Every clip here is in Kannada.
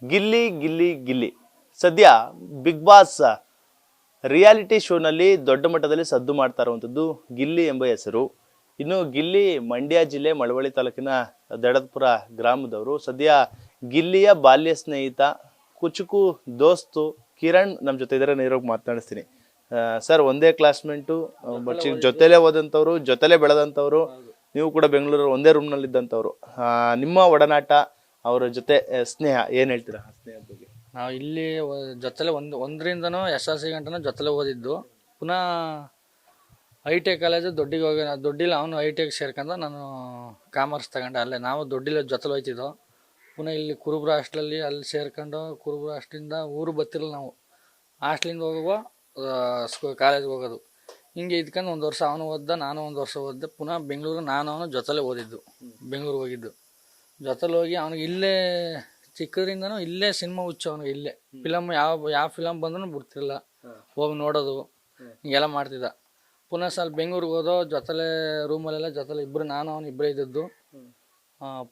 ಗಿಲ್ಲಿ ಗಿಲ್ಲಿ ಗಿಲ್ಲಿ ಸದ್ಯ ಬಿಗ್ ಬಾಸ್ ರಿಯಾಲಿಟಿ ಶೋನಲ್ಲಿ ದೊಡ್ಡ ಮಟ್ಟದಲ್ಲಿ ಸದ್ದು ಮಾಡ್ತಾ ಇರುವಂಥದ್ದು ಗಿಲ್ಲಿ ಎಂಬ ಹೆಸರು. ಇನ್ನು ಗಿಲ್ಲಿ ಮಂಡ್ಯ ಜಿಲ್ಲೆ ಮಳವಳ್ಳಿ ತಾಲೂಕಿನ ದಡದಪುರ ಗ್ರಾಮದವರು. ಸದ್ಯ ಗಿಲ್ಲಿಯ ಬಾಲ್ಯ ಸ್ನೇಹಿತ ಕುಚುಕು ದೋಸ್ತು ಕಿರಣ್ ನಮ್ಮ ಜೊತೆ ಇದ್ದಾರೆ. ನೇರವಾಗಿ ಮಾತನಾಡಿಸ್ತೀನಿ. ಸರ್, ಒಂದೇ ಕ್ಲಾಸ್ಮೇಟು, ಬಟ್ ಜೊತೆಲೇ ಓದಂಥವ್ರು, ಜೊತೆಲೇ ಬೆಳೆದಂಥವ್ರು, ನೀವು ಕೂಡ ಬೆಂಗಳೂರು ಒಂದೇ ರೂಮ್ನಲ್ಲಿ ಇದ್ದಂಥವ್ರು. ನಿಮ್ಮ ಒಡನಾಟ, ಅವರ ಜೊತೆ ಸ್ನೇಹ ಏನ್ ಹೇಳ್ತೀರಾ ಆ ಸ್ನೇಹದ ಬಗ್ಗೆ? ನಾವು ಇಲ್ಲಿ ಜೊತೆಲೆ ಒಂದರಿಂದನೂ SLC ಗಂಟನೂ ಜೊತೆಲೆ ಓದಿದ್ದು. ಪುನಃ ITI ಕಾಲೇಜು ದೊಡ್ಡಿಲ್ಲ ಅವನು ITIಗೆ ಸೇರ್ಕೊಂಡು ನಾನು ಕಾಮರ್ಸ್ ತಗೊಂಡೆ. ಅಲ್ಲೇ ನಾವು ದೊಡ್ಡಿಲ್ಲ ಜೊತೆಲೆ ಹೋಯ್ತಿದ್ದೋ. ಪುನಃ ಇಲ್ಲಿ ಕುರುಬ್ರ ಹಾಸ್ಟ್ಲಲ್ಲಿ ಅಲ್ಲಿ ಸೇರ್ಕೊಂಡು ಕುರುಬ್ರ ಹಾಸ್ಟ್ಲಿಂದ ಊರು ಬರ್ತಿರಲಿಲ್ಲ ನಾವು. ಹಾಸ್ಟ್ಲಿಂದ ಹೋಗುವ ಕಾಲೇಜ್ಗೆ ಹೋಗೋದು. ಹಿಂಗೆ ಇದ್ಕೊಂಡು ಒಂದು ವರ್ಷ ಅವನು ಓದ್ದ, ನಾನು ಒಂದು ವರ್ಷ ಓದಿದೆ. ಪುನಃ ಬೆಂಗಳೂರು ನಾನು ಅವನು ಜೊತೆಲೆ ಓದಿದ್ದು. ಬೆಂಗಳೂರಿಗೆ ಹೋಗಿದ್ದು ಜೊತೆಲಿ ಹೋಗಿ ಅವನಿಗೆ ಇಲ್ಲೇ ಚಿಕ್ಕದ್ರಿಂದನೂ ಇಲ್ಲೇ ಸಿನಿಮಾ ಹುಚ್ಚು ಅವನಿಗೆ. ಇಲ್ಲೇ ಫಿಲಮ್ ಯಾವ ಫಿಲಮ್ ಬಂದ್ರೂ ಬಿಡ್ತಿರಲಿಲ್ಲ, ಹೋಗಿ ನೋಡೋದು ಹಿಂಗೆಲ್ಲ ಮಾಡ್ತಿದ್ದ. ಪುನಃ ಸ್ವಲ್ಪ ಬೆಂಗಳೂರಿಗೆ ಹೋದೋ, ಜೊತೆಲೆ ರೂಮಲ್ಲೆಲ್ಲ ಜೊತೆಲೆ ಇಬ್ಬರು, ನಾನು ಅವನು ಇಬ್ಬರೇ ಇದ್ದದ್ದು.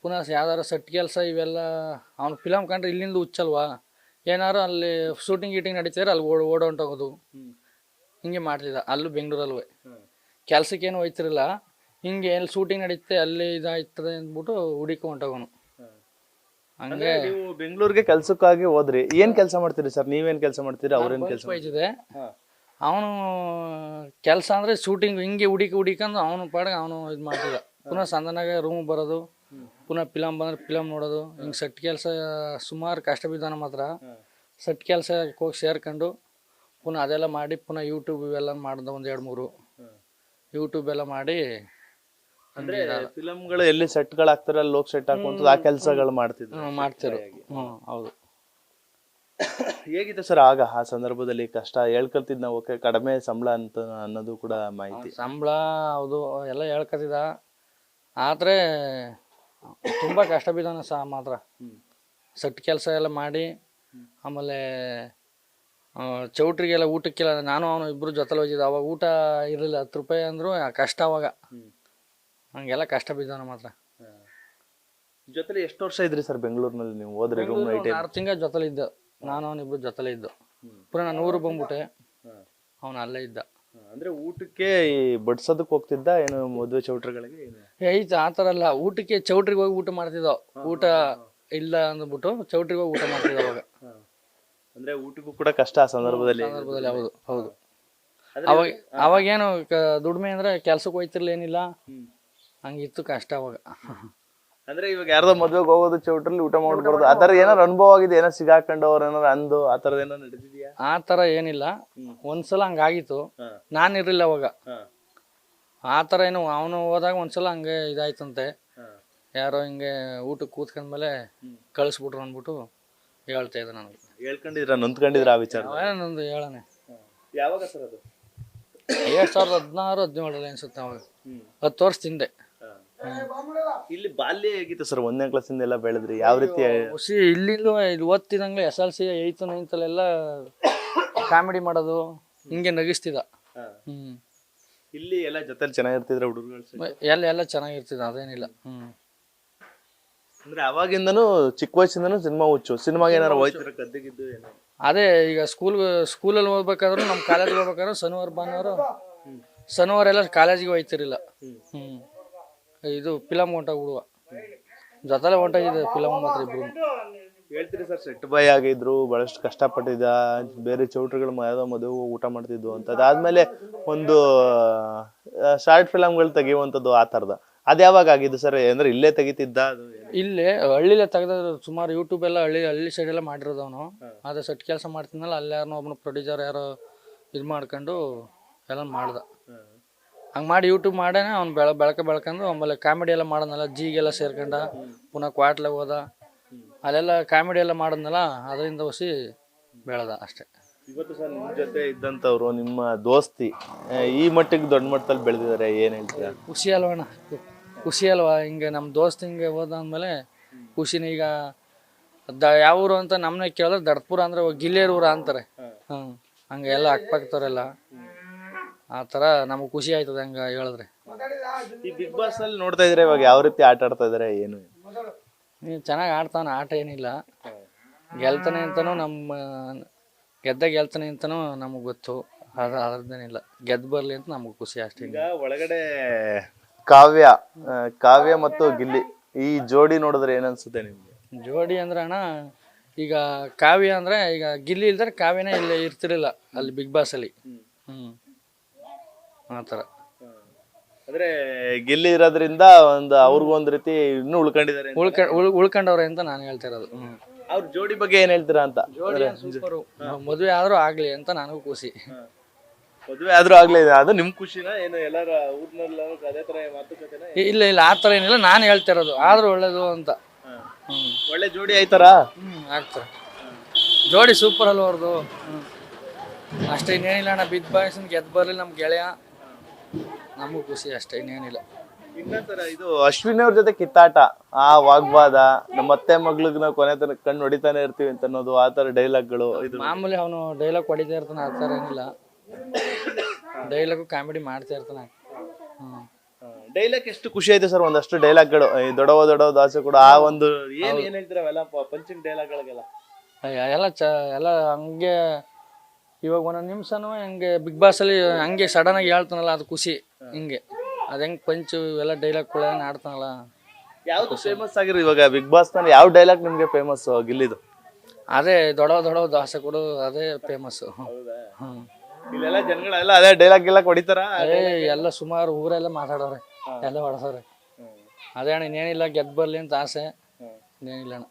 ಪುನಃ ಯಾವ್ದಾರು ಸೆಟ್ ಕೆಲಸ ಇವೆಲ್ಲ ಅವ್ನು ಫಿಲಮ್ ಕಂಡ್ರೆ ಇಲ್ಲಿಂದ ಹುಚ್ಚಲ್ವಾ, ಏನಾರು ಅಲ್ಲಿ ಶೂಟಿಂಗ್ ಗೀಟಿಂಗ್ ನಡೀತಿದ್ರೆ ಅಲ್ಲಿ ಹೊಂಟೋಗೋದು. ಹಿಂಗೆ ಮಾಡ್ತಿದ್ದ. ಅಲ್ಲೂ ಬೆಂಗಳೂರಲ್ಲೂ ಕೆಲ್ಸಕ್ಕೇನು ಹೋಯ್ತಿರಲಿಲ್ಲ. ಹಿಂಗೆ ಎಲ್ಲಿ ಶೂಟಿಂಗ್ ನಡೀತೆ ಅಲ್ಲಿ ಇದಾಯ್ತದೆ ಅಂದ್ಬಿಟ್ಟು ಹುಡುಕಿ ಹೊಂಟೋಗೋನು. ಹಂಗೆ ನೀವು ಬೆಂಗಳೂರಿಗೆ ಕೆಲ್ಸಕ್ಕಾಗಿ ಹೋದ್ರಿ. ಏನ್ ಕೆಲಸ ಮಾಡ್ತೀರಿ ಸರ್? ನೀವೇನ್ ಕೆಲಸ ಮಾಡ್ತೀರಿ? ಅವ್ರೇನ್ ಕೆಲಸ ಹೋಯ್ತಿದೆ. ಅವನು ಕೆಲಸ ಅಂದ್ರೆ ಶೂಟಿಂಗ್ ಹಿಂಗೆ ಹುಡಿಕೊಂಡು ಅವನು ಪಾಡಿಗೆ ಅವನು ಇದು ಮಾಡ್ತಿದ್ದ. ಪುನಃ ಸಂದನಾಗ ರೂಮ್ ಬರೋದು, ಪುನಃ ಫಿಲಮ್ ಬಂದ್ರೆ ಫಿಲಮ್ ನೋಡೋದು. ಹಿಂಗೆ ಸೆಟ್ ಕೆಲಸ ಸುಮಾರು ಕಷ್ಟ ಬಿದ್ದಾನ ಮಾತ್ರ. ಸೆಟ್ ಕೆಲಸ ಹೋಗಿ ಸೇರ್ಕೊಂಡು ಪುನಃ ಅದೆಲ್ಲ ಮಾಡಿ ಪುನಃ ಯೂಟ್ಯೂಬ್ ಇವೆಲ್ಲ ಮಾಡ್ದೆ. 1-2-3 ಯೂಟ್ಯೂಬ್ ಎಲ್ಲ ಮಾಡಿ. ಅಂದ್ರೆ ಫಿಲಮ್ಗಳು ಎಲ್ಲಿ ಸೆಟ್ಗಳು ಹಾಕ್ತಾರೆ ಅಲ್ಲಿ ಹೋಗಿ ಸೆಟ್ ಹಾಕುವಂಥದ್ದು, ಆ ಕೆಲಸಗಳು ಮಾಡ್ತಿರು. ಹೌದು. ಹೇಗಿದೆ ಸರ್ ಆಗ ಆ ಸಂದರ್ಭದಲ್ಲಿ ಕಷ್ಟ? ಹೇಳ್ಕೊಳ್ತಿದ್ ನಾವು, ಓಕೆ ಕಡಿಮೆ ಸಂಬಳ ಅಂತ ಅನ್ನೋದು ಕೂಡ ಮಾಹಿತಿ. ಸಂಬಳ ಹೌದು ಎಲ್ಲ ಹೇಳ್ಕೊತಿದ್ದ. ಆದ್ರೆ ತುಂಬಾ ಕಷ್ಟ ಬಿದ್ದಾನ ಮಾತ್ರ. ಸೆಟ್ ಕೆಲಸ ಎಲ್ಲ ಮಾಡಿ ಆಮೇಲೆ ಚೌಟ್ರಿಗೆಲ್ಲ ಊಟಕ್ಕೆಲ್ಲ ನಾನು ಅವನು ಇಬ್ರು ಜೊತೆಲಿ ಹೋಗಿದ್ದ. ಅವಾಗ ಊಟ ಇರಲಿಲ್ಲ, 10 ರೂಪಾಯಿ ಅಂದ್ರು ಕಷ್ಟ ಅವಾಗ. ಹಂಗೆಲ್ಲ ಕಷ್ಟ ಬಿದ್ದಾನ ಮಾತ್ರ. ಜೊತೆಲಿ ಎಷ್ಟು ವರ್ಷ ಇದ್ರಿ ಸರ್ ಬೆಂಗಳೂರಿನಲ್ಲಿ ನೀವು ಹೋದ್ರಿ? 6 ತಿಂಗಳ ಜೊತೆಲಿ ಇದ್ದ. ನಾನು ಅವನಿಬ್ರು ಜೊತೆಲೆ ಇದ್ದು. ಪುನಃ ನಾನು ಊರು ಬಂದ್ಬಿಟ್ಟೆ, ಅವನು ಅಲ್ಲೇ ಇದ್ದ. ಅಂದ್ರೆ ಊಟಕ್ಕೆ ಬಡ್ಸೋದಕ್ಕೆ ಹೋಗ್ತಿದ್ದ ಏನು ಮದುವೆ ಚೌಟ್ರಿಗಳಿಗೆ? ಐತೆ ಆ ಥರ ಅಲ್ಲ, ಊಟಕ್ಕೆ ಚೌಟ್ರಿಗೆ ಹೋಗಿ ಊಟ ಮಾಡ್ತಿದ್ದೋ. ಊಟ ಇಲ್ಲ ಅಂದ್ಬಿಟ್ಟು ಚೌಟ್ರಿಗೆ ಹೋಗಿ ಊಟ ಮಾಡ್ತಿದ್ದ ಅವಾಗ. ಅಂದ್ರೆ ಊಟಕ್ಕೂ ಕೂಡ ಕಷ್ಟ ಆ ಸಂದರ್ಭದಲ್ಲಿ. ಹೌದು ಹೌದು. ಅವಾಗೇನು ದುಡಿಮೆ ಅಂದ್ರೆ ಕೆಲ್ಸಕ್ಕೆ ಹೋಯ್ತಿರ್ಲಿ, ಏನಿಲ್ಲ, ಹಂಗಿತ್ತು ಕಷ್ಟ ಅವಾಗ. ಅಂದ್ರೆ ಇವಾಗ ಯಾರ್ದೋ ಮದ್ವೆಗೆ ಹೋಗೋದು, ಚೌಟ್ರಲ್ಲಿ ಊಟ ಮಾಡ್ಬಾರ್ದು, ಆ ತರ ಏನಾರು ಅನುಭವ ಆಗಿದೆ? ಏನೋ ಸಿಗಾಕೊಂಡು ಅವ್ರ ಏನಾರು ಅಂದು ಆ ತರದ್ ಏನೋ ನಡೆದಿದ್ಯಾ? ಆ ತರ ಏನಿಲ್ಲ. ಒಂದ್ಸಲ ಹಂಗಾಗಿತ್ತು, ನಾನ್ ಇರ್ಲಿಲ್ಲ ಅವಾಗ. ಆ ತರ ಏನು ಅವನು ಹೋದಾಗ ಒಂದ್ಸಲ ಹಂಗೆ ಇದಾಯ್ತಂತೆ. ಯಾರೋ ಹಿಂಗೆ ಊಟಕ್ಕೆ ಕೂತ್ಕೊಂಡ್ಮೇಲೆ ಕಳಿಸ್ಬಿಟ್ರು ಅಂದ್ಬಿಟ್ಟು ಹೇಳ್ತಾ ಇದ್ದ ನನಗೆ. ಹೇಳ್ಕೊಂಡಿದ್ರ, ನೊಂದ್ಕೊಂಡಿದ್ರ ಆ ವಿಚಾರ? ನಂದು ಹೇಳನೆ. ಯಾವಾಗ ಸರ್ ಅದು? 2016-17 ಅನ್ಸುತ್ತೆ ಅವಾಗ. 10 ವರ್ಷ ಹಿಂದೆ. ಇಲ್ಲಿ ಬಾಲ್ಯ ಹೇಗಿತ್ತು ಸರ್? 1ನೇ ಕ್ಲಾಸಿಂದ ಎಲ್ಲ ಬೆಳೆದ್ರಿ, ಯಾವ ರೀತಿ? ಇಲ್ಲಿಂದ ಇಲ್ಲಿ ಓದ್ತಿದಂಗ್ಲೆ SLC 8th 9th ಅಲ್ಲೆಲ್ಲ ಕಾಮಿಡಿ ಮಾಡೋದು, ಹಿಂಗೆ ನಗಿಸ್ತಿದ್ದ. ಇಲ್ಲಿ ಎಲ್ಲ ಜೊತೆಲಿ ಚೆನ್ನಾಗಿರ್ತಿದ್ರ ಹುಡುಗರು? ಎಲ್ಲ ಚೆನ್ನಾಗಿರ್ತಿದ್ದ, ಅದೇನಿಲ್ಲ. ಅಂದ್ರೆ ಅವಾಗಿಂದನೂ ಚಿಕ್ಕ ವಯಸ್ಸಿಂದನೂ ಸಿನಿಮಾ ಹುಚ್ಚು. ಸಿನಿಮಾಗೆ ಏನಾರು ಹೋಯ್ತಿರ ಕದ್ದಗಿದ್ದು ಏನೋ? ಅದೇ ಈಗ ಸ್ಕೂಲಲ್ಲಿ ಓದ್ಬೇಕಾದ್ರು, ನಮ್ಮ ಕಾಲೇಜ್ಗೆ ಹೋಗ್ಬೇಕಾದ್ರು ಶನಿವಾರ ಎಲ್ಲ ಕಾಲೇಜಿಗೆ ಹೋಯ್ತಿರಿಲ್ಲ. ಇದು ಫಿಲಮ್ ಹೊಂಟೋಗ್ಬಿಡುವ, ಜೊತೆಲೆ ಹೊಂಟೋಗಿದೆ ಫಿಲಮ್ ಮಾತ್ರ ಇಬ್ರು. ಹೇಳ್ತೀರಿ ಸರ್, ಸೆಟ್ ಬಾಯ್ ಆಗಿದ್ರು, ಬಹಳಷ್ಟು ಕಷ್ಟಪಟ್ಟಿದ್ದ, ಬೇರೆ ಚೌಟ್ರಿಗಳು ಯಾವ್ದೋ ಮದುವೆ ಊಟ ಮಾಡ್ತಿದ್ವು ಅಂತ. ಅದಾದ್ಮೇಲೆ ಒಂದು ಶಾರ್ಟ್ ಫಿಲಮ್ಗಳು ತೆಗಿಯುವಂಥದ್ದು, ಆ ಥರದ ಅದು ಯಾವಾಗ ಆಗಿದ್ದು ಸರ್? ಅಂದ್ರೆ ಇಲ್ಲೇ ತೆಗಿತಿದ್ದ? ಇಲ್ಲೇ ಹಳ್ಳಿಲೇ ತೆಗ್ದ. ಸುಮಾರು ಯೂಟ್ಯೂಬ್ ಎಲ್ಲ ಹಳ್ಳಿ ಸೈಡ್ ಎಲ್ಲ ಮಾಡಿರೋದು ಅವನು. ಅದೇ ಸೆಟ್ ಕೆಲಸ ಮಾಡ್ತಿದ್ನಲ್ಲ, ಅಲ್ಲಿ ಯಾರನ್ನೋ ಒಬ್ಬನು ಪ್ರೊಡ್ಯೂಸರ್ ಯಾರೋ ಇದು ಮಾಡ್ಕೊಂಡು ಎಲ್ಲ ಮಾಡ್ದ. ಹಂಗೆ ಮಾಡಿ ಯೂಟ್ಯೂಬ್ ಮಾಡೇನೆ ಅವ್ನು ಬೆಳ್ಕೊಂಡು ಆಮೇಲೆ ಕಾಮಿಡಿ ಎಲ್ಲ ಮಾಡೋದ್ನಲ್ಲ, ಜಿಗೆಲ್ಲ ಸೇರ್ಕೊಂಡ. ಪುನಃ ಕ್ವಾಟ್ಲಾಗ ಹೋದ, ಅಲ್ಲೆಲ್ಲ ಕಾಮಿಡಿ ಎಲ್ಲ ಮಾಡೋದ್ನಲ್ಲ, ಅದರಿಂದ ಹೊಸಿ ಬೆಳೆದ ಅಷ್ಟೇ. ಇವತ್ತು ಸರ್ ನಿಮ್ಮ ಜೊತೆ ಇದ್ದಂಥವ್ರು, ನಿಮ್ಮ ದೋಸ್ತಿ ಈ ಮಟ್ಟಿಗೆ ದೊಡ್ಡ ಮಟ್ಟದಲ್ಲಿ ಬೆಳೆದಿದ್ದಾರೆ, ಏನು ಹೇಳ್ತೀರಾ? ಖುಷಿ ಅಲ್ವಣ್ಣ, ಖುಷಿ ಅಲ್ವಾ? ಹಿಂಗೆ ನಮ್ಮ ದೋಸ್ತ್ ಹಿಂಗೆ ಹೋದಾದ್ಮೇಲೆ ಖುಷಿನ. ಈಗ ಯಾವ ಊರು ಅಂತ ನಮ್ಮನ್ನ ಕೇಳಿದ್ರೆ ದಡದಪುರ ಅಂದ್ರೆ ಗಿಲ್ಲೇರ್ ಊರ ಅಂತಾರೆ. ಹಂಗೆ ಎಲ್ಲ ಅಕ್ಕಪಕ್ಕದವರೆಲ್ಲ ಆ ಥರ ನಮಗೆ ಖುಷಿ ಆಯ್ತದೆ ಹಂಗೆ ಹೇಳಿದ್ರೆ. ಈ ಬಿಗ್ ಬಾಸ್ ಅಲ್ಲಿ ನೋಡ್ತಾ ಇದ್ರೆ ಇವಾಗ ಯಾವ ರೀತಿ ಆಟ ಆಡ್ತಾ ಇದಾರೆ, ಏನು? ಚೆನ್ನಾಗಿ ಆಡ್ತಾನೆ, ಆಟ ಏನಿಲ್ಲ. ಗೆಲ್ತಾನೆ ಅಂತನೂ ಗೆಲ್ತಾನೆ ಅಂತನೂ ನಮಗೆ ಗೊತ್ತು. ಅದ್ರದ್ದೇನಿಲ್ಲ, ಗೆದ್ದು ಬರಲಿ ಅಂತ ನಮಗೆ ಖುಷಿ ಅಷ್ಟೇ. ಈಗ ಒಳಗಡೆ ಕಾವ್ಯ ಮತ್ತು ಗಿಲ್ಲಿ ಈ ಜೋಡಿ ನೋಡಿದ್ರೆ ಏನನ್ಸುತ್ತೆ ನಿಮ್ಗೆ? ಜೋಡಿ ಅಂದ್ರೆ ಅಣ್ಣ, ಈಗ ಕಾವ್ಯ ಅಂದ್ರೆ ಈಗ ಗಿಲ್ಲಿ ಇಲ್ದ್ರೆ ಕಾವ್ಯನೇ ಇಲ್ಲಿ ಇರ್ತಿರ್ಲಿಲ್ಲ ಅಲ್ಲಿ ಬಿಗ್ ಬಾಸ್ ಅಲ್ಲಿ. ಆ ಥರ. ಅಂದ್ರೆ ಗಿಲ್ಲಿ ಇರೋದ್ರಿಂದ ಒಂದು ಅವ್ರಿಗೂ ಒಂದ್ ರೀತಿ ಇನ್ನೂ ಉಳ್ಕೊಂಡಿದ್ದಾರೆ. ಉಳ್ಕೊಂಡವ್ರೆ ಅಂತ ನಾನು ಹೇಳ್ತಾ ಇರೋದು. ಅವ್ರ ಜೋಡಿ ಬಗ್ಗೆ ಏನ್ ಹೇಳ್ತೀರಾ ಅಂತ? ಸೂಪರು, ಮದುವೆ ಆದ್ರೂ ಆಗ್ಲಿ ಅಂತ ನನಗೂ ಖುಷಿ. ಮದುವೆ ಆದ್ರೂ ಆಗ್ಲಿ, ಅದು ನಿಮ್ ಖುಷಿನ ಏನು? ಎಲ್ಲಾರ ಊರ್ನಲ್ಲಿ ಅದೇ ತರ ಮಾತುಕತೆನ? ಇಲ್ಲ ಆ ಥರ ಏನಿಲ್ಲ, ನಾನು ಹೇಳ್ತಾ ಇರೋದು ಆದ್ರೂ ಒಳ್ಳೇದು ಅಂತ. ಒಳ್ಳೆ ಜೋಡಿ ಆಯ್ತಾರಾ? ಆಗ್ತಾರೆ. ಜೋಡಿ ಸೂಪರ್ ಅಲ್ವ ಅವ್ರದ್ದು. ಅಷ್ಟೇ, ಇನ್ನೇನಿಲ್ಲ ಅಣ್ಣ. ಬಿಗ್ ಬಾಸ್ ಗೆದ್ದು ಬರಲಿ ನಮ್ಮ ಗೆಳೆಯ, ನಮಗೂ ಖುಷಿ ಅಷ್ಟೇ, ಇನ್ನೇನಿಲ್ಲ. ಇನ್ನೊಂಥರ ಇದು ಅಶ್ವಿನಿ ಅವ್ರ ಜೊತೆ ಕಿತ್ತಾಟ, ಆ ವಾಗ್ವಾದ, ನಮ್ಮ ಅತ್ತೆ ಮಗ್ಳಿಗೆ ನಾವು ಕೊನೆ ತನಕ ಕಣ್ಣು ಹೊಡಿತಾನೆ ಇರ್ತೀವಿ ಅಂತ ಅನ್ನೋದು, ಆ ತರ ಡೈಲಾಗ್ಗಳು. ಇದು ಮಾಮೂಲಿ, ಅವನು ಡೈಲಾಗ್ ಹೊಡಿತಾ ಇರ್ತಾನೆ, ಆ ಥರ ಏನಿಲ್ಲ. ಡೈಲಾಗು ಕಾಮಿಡಿ ಮಾಡ್ತಾ ಇರ್ತಾನೆ. ಡೈಲಾಗ್ ಎಷ್ಟು ಖುಷಿ ಆಯ್ತು ಸರ್, ಒಂದಷ್ಟು ಡೈಲಾಗ್ಗಳು. ಈ ದೊಡವ ದಾಸೆ ಕೂಡ ಆ ಒಂದು ಏನ್ ಹೇಳ್ತೀರ ಅವೆಲ್ಲ ಪಂಚಿಂಗ್ ಡೈಲಾಗ್ಗಳಿಗೆಲ್ಲ? ಎಲ್ಲ ಹಂಗೆ. ಇವಾಗ ಒಂದೊಂದು ನಿಮಿಷನೂ ಹಂಗೆ ಬಿಗ್ ಬಾಸ್ ಅಲ್ಲಿ ಹಂಗೆ ಸಡನ್ ಆಗಿ ಹೇಳ್ತಾನಲ್ಲ, ಅದು ಖುಷಿ. ಹಿಂಗೆ ಅದ್ ಹೆಂಗ್ ಪಂಚು ಎಲ್ಲ ಡೈಲಾಗ್ ಕೂಡ ಆಡ್ತಾನಲ್ಲ. ಯಾವ್ದು ಫೇಮಸ್ ಆಗಿರೋ ಇವಾಗ ಬಿಗ್ ಬಾಸ್ ನಲ್ಲಿ? ಯಾವ ಡೈಲಾಗ್ ನಿಮ್ಗೆ ಫೇಮಸ್ ಗಿಲ್ಲಿದು? ಅದೇ ದೊಡವ ದಾಸೆ ಕೊಡು, ಅದೇ ಫೇಮಸ್. ಇಲ್ಲೆಲ್ಲ ಜನಗಳೆಲ್ಲ ಅದೇ ಡೈಲಾಗ್ ಹೊಡಿತಾರ? ಎಲ್ಲ ಸುಮಾರು ಊರೆಲ್ಲ ಮಾತಾಡೋರೆ, ಎಲ್ಲ ಹೊಡೆಸೋರೆ. ಅದೇ ಅಣ್ಣ, ಇನ್ನೇನಿಲ್ಲ, ಗೆದ್ದು ಬರ್ಲಿ ಅಂತ ಆಸೆ, ಇನ್ನೇನಿಲ್ಲ ಅಣ್ಣ.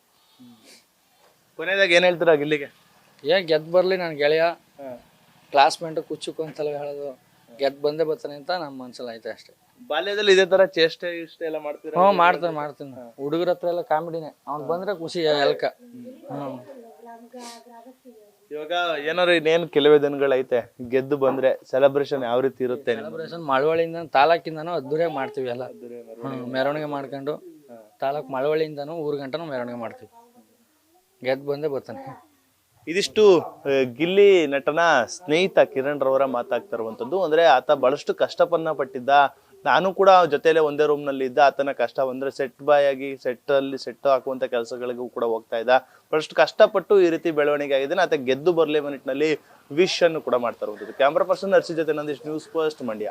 ಕೊನೆಯದಾಗ ಏನ್ ಹೇಳ್ತೀರಾ ಗಿಲ್ಲಿಗೆ? ಗೆದ್ದು ಬರ್ಲಿ ನನ್ನ ಗೆಳೆಯ, ಕ್ಲಾಸ್ಮೇಟ್ ಕುಚ್ಚುಕು ಅಂತಲ್ಲ ಹೇಳೋದು. ಗೆದ್ದು ಬಂದೇ ಬರ್ತಾನೆ ಅಂತ ನಮ್ಮ ಮನ್ಸಲ್ಲಿ ಐತೆ ಅಷ್ಟೇ. ಬಾಲ್ಯದಲ್ಲಿ ಇದೇ ತರ ಚೇಷ್ಟೆ ಇಷ್ಟ ಎಲ್ಲ ಮಾಡ್ತೀರಾ? ಮಾಡ್ತೀನಿ. ಹುಡುಗರ ಹತ್ರ ಎಲ್ಲ ಕಾಮಿಡಿನೇ, ಅವ್ನು ಬಂದ್ರೆ ಖುಷಿ ಎಲ್ಕ. ಇವಾಗ ಏನಾರು ಇನ್ನೇನು ಕೆಲವೇ ದಿನಗಳೈತೆ, ಗೆದ್ದು ಬಂದ್ರೆ ಸೆಲೆಬ್ರೇಷನ್ ಯಾವ ರೀತಿ ಇರುತ್ತೆ? ಸೆಲೆಬ್ರೇಷನ್ ಮಳವಳ್ಳಿಯಿಂದ ತಾಲೂಕಿಂದನೂ ಅದ್ದೂರಿಯಾಗಿ ಮಾಡ್ತೀವಿ ಎಲ್ಲ. ಮೆರವಣಿಗೆ ಮಾಡ್ಕೊಂಡು ತಾಲೂಕು ಮಳವಳ್ಳಿಯಿಂದನೂ ಊರು ಗಂಟನೂ ಮೆರವಣಿಗೆ ಮಾಡ್ತೀವಿ. ಗೆದ್ದು ಬಂದೇ ಬರ್ತಾನೆ. ಇದಿಷ್ಟು ಗಿಲ್ಲಿ ನಟನ ಸ್ನೇಹಿತ ಕಿರಣ್ ರವರ ಮಾತಾಗ್ತಾ ಇರುವಂತದ್ದು. ಅಂದ್ರೆ ಆತ ಬಹಳಷ್ಟು ಕಷ್ಟಪನ್ನ ಪಟ್ಟಿದ್ದ. ನಾನು ಕೂಡ ಜೊತೆಲೆ ಒಂದೇ ರೂಮ್ ನಲ್ಲಿ ಇದ್ದ. ಆತನ ಕಷ್ಟ ಅಂದ್ರೆ ಸೆಟ್ ಬಾಯ್ ಆಗಿ ಸೆಟ್ ಹಾಕುವಂತ ಕೆಲಸಗಳಿಗೂ ಕೂಡ ಹೋಗ್ತಾ ಇದ್ದ. ಬಹಳಷ್ಟು ಕಷ್ಟಪಟ್ಟು ಈ ರೀತಿ ಬೆಳವಣಿಗೆ ಆಗಿದೆ. ಆತ ಗೆದ್ದು ಬರ್ಲಿ ನಿಟ್ಟಿನಲ್ಲಿ ವಿಶ್ ಅನ್ನು ಕೂಡ ಮಾಡ್ತಾ ಇರುವಂತದ್ದು. ಕ್ಯಾಮ್ರಾ ಪರ್ಸನ್ ನರ್ಸಿ ಜೊತೆ ನಂದೀಶ್, ನ್ಯೂಸ್ ಫಸ್ಟ್ ಮಂಡ್ಯ.